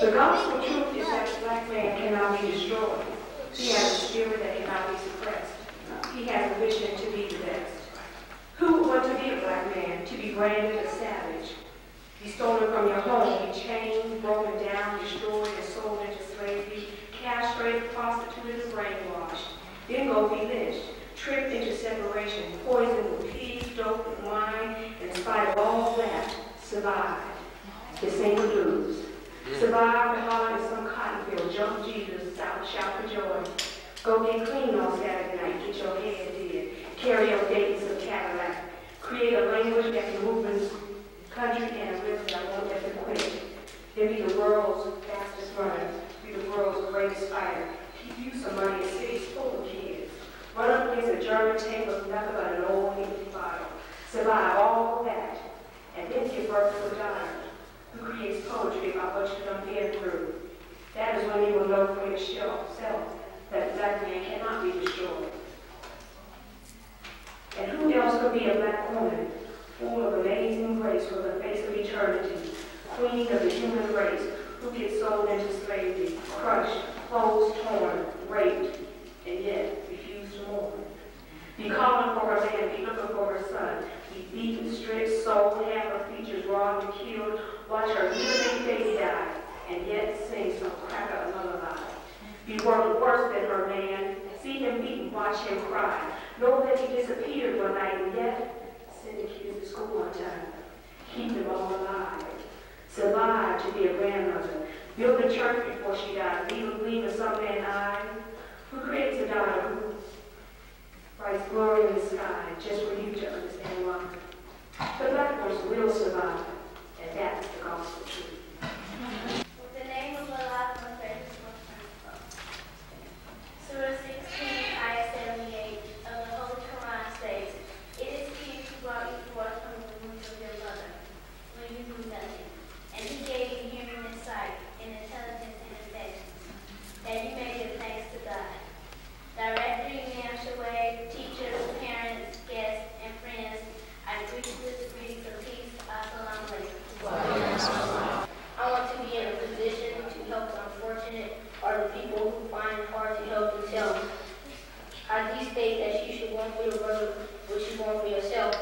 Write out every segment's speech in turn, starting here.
The gospel truth is that the black man cannot be destroyed. He has a spirit that cannot be suppressed. He has a vision to be the best. Who would want to be a black man, to be branded a savage? Be stolen from your home, be chained, broken down, destroyed, and sold into slavery, castrated, prostituted, and brainwashed. Then go be lynched, tricked into separation, poisoned with peas, dope, and wine, and in spite of all that, survive. To sing the blues. Survive to holler in some cotton field, jump Jesus, shout for joy. Go get clean on Saturday night, get your head dead. Carry up Dayton's of Cadillac. Create a language that can move in country and a rhythm that won't let them quit. Then be the world's fastest runner. Be the world's greatest fighter. Keep you some money in cities full of kids. Run up against a German tank with nothing but an old empty bottle. Survive all that. And then give birth to a daughter who creates poetry about what you've done been through. That is when you will know for yourself that the black man cannot be destroyed. And who else could be a black woman, full of amazing grace with the face of eternity, queen of the human race, who gets sold into slavery, crushed, clothes torn, raped, and yet refused to mourn. Be calling for her man, be looking for her son, be beaten, stripped, sold, have her features robbed and killed, watch her little baby die, and yet sing some cracker a lullaby. Be worse than her man, see him beaten, watch him cry, know that he disappeared one night, and yet send the kids to school on time, keep them all alive, survive to be a grandmother, build a church before she died, leave a gleam in some man's eye, who creates a daughter who writes glory in the sky, just for you to understand why. The black person will survive, and that's the gospel truth. With the name of Allah, my faith is most merciful. Surah 16, Ayah 78 of the Holy Quran states, "It is He who brought you forth from the womb of your mother, when you knew nothing, and He gave you hearing and sight, and intelligence and affections, that you may give thanks to God. Direct your names away, teachers, parents, guests, and friends. I greet you with the greetings of peace. Assalamu alaikum. I want to be in a position to help the unfortunate or the people who find it hard to help themselves. I state that you should want for your brother what you want for yourself,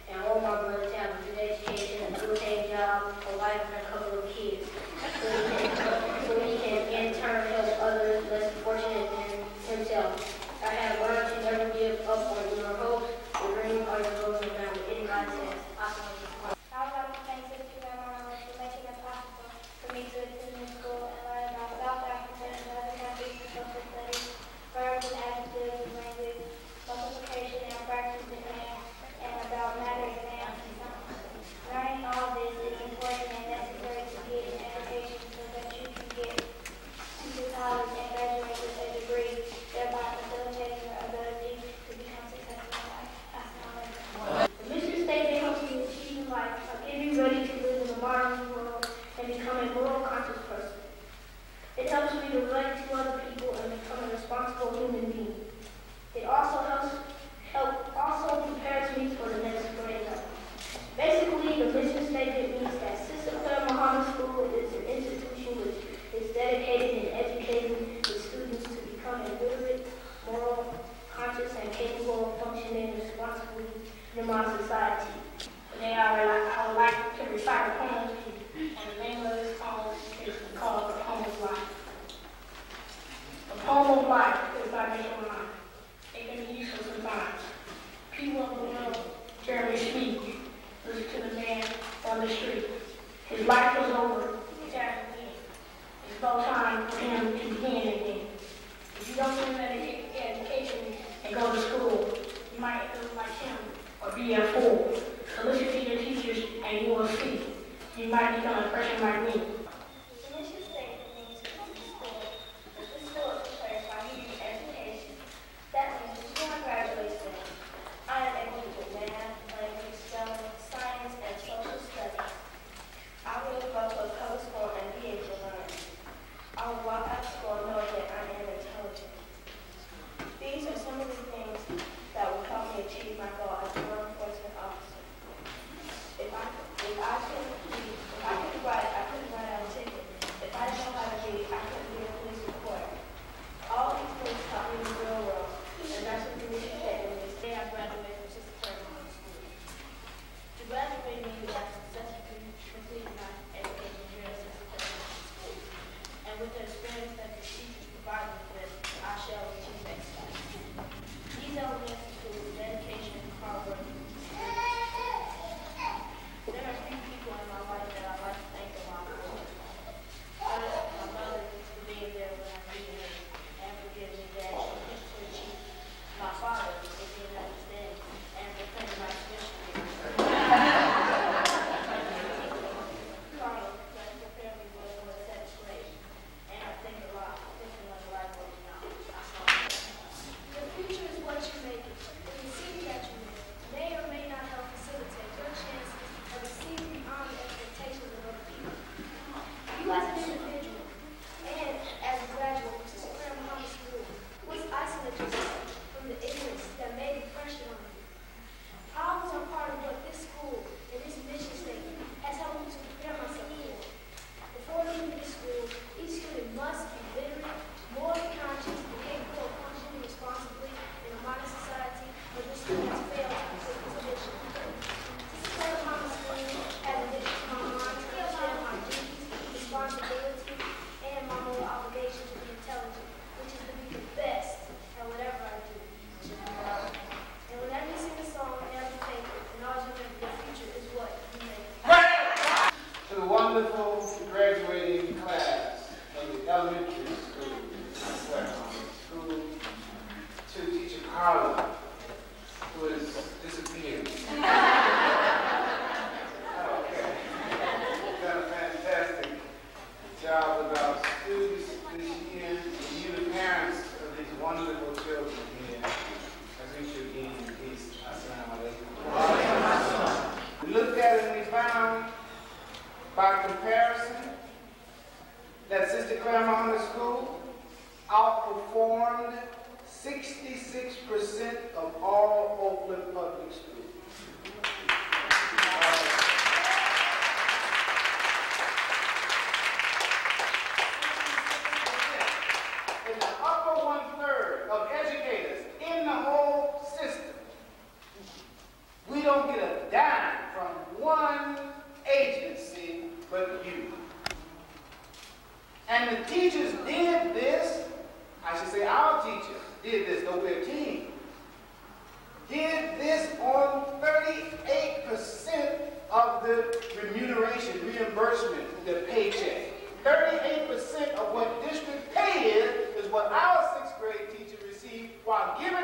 and all my brothers have a good education, a good paying job, a wife, and a couple of kids, so he can in turn help others less fortunate than himself. I have learned to never give up on your hopes, your dreams, or your goals, no matter what anybody says. I would like to thank Sister Grandma for making it possible for me to attend this school and learn about South Africa and other countries in social studies, verbs and adjectives and language, multiplication and fractions and math, and about matter exams and science. Learning all this is important and necessary to get an education so that you can get into college and graduate with a degree, thereby facilitating your ability to become successful in life. The mission statement helps you achieve in life by getting ready to live in a modern world and become a moral conscious person. It helps me to relate to other people and become a responsible human being. It also prepares me for the next grade level. Basically, the mission statement means that Sister Claire Muhammad School is an institution which is dedicated in educating the students to become a literate, moral, conscious, and capable of functioning responsibly in our society. Today I would like to recite a poem to you, and the name of this poem is called The Poem of Life. The poem of life is by Mr. Line. It can be useful sometimes. People of the world generally speak. Listen to the man on the street. His life was over. His time began. It's no time for him to begin again. If you don't get an education and go to school, you might end up like him or be a fool. So listen to your teachers and you will see. You might become a person like me. The mission statement means to the school. This school is prepared by needing education. That means that you want to graduate soon. I am able to do math, language, spelling, science, and social studies. I will go to a public school and be able to learn. I will walk out of school knowing that I am intelligent. These are some of the things that will help me achieve my goal as a law enforcement officer. If I could write, I could write out wonderful graduating class of the elementary school, school to teacher Carla, who has disappeared. Okay. You've done a fantastic job with our students this year, and you, the parents of these wonderful children here, as we should be in peace. Assalamu alaikum. We looked at it and we found, by comparison, that Sister Claire Muhammad School outperformed 66% of all Oakland public schools. In the upper 1/3 of educators in the whole system, we don't get a dime from one agency but you. And the teachers did this, I should say our teachers did this, though we're a team, did this on 38% of the remuneration, reimbursement, the paycheck. 38% of what district pay is what our 6th grade teacher received while giving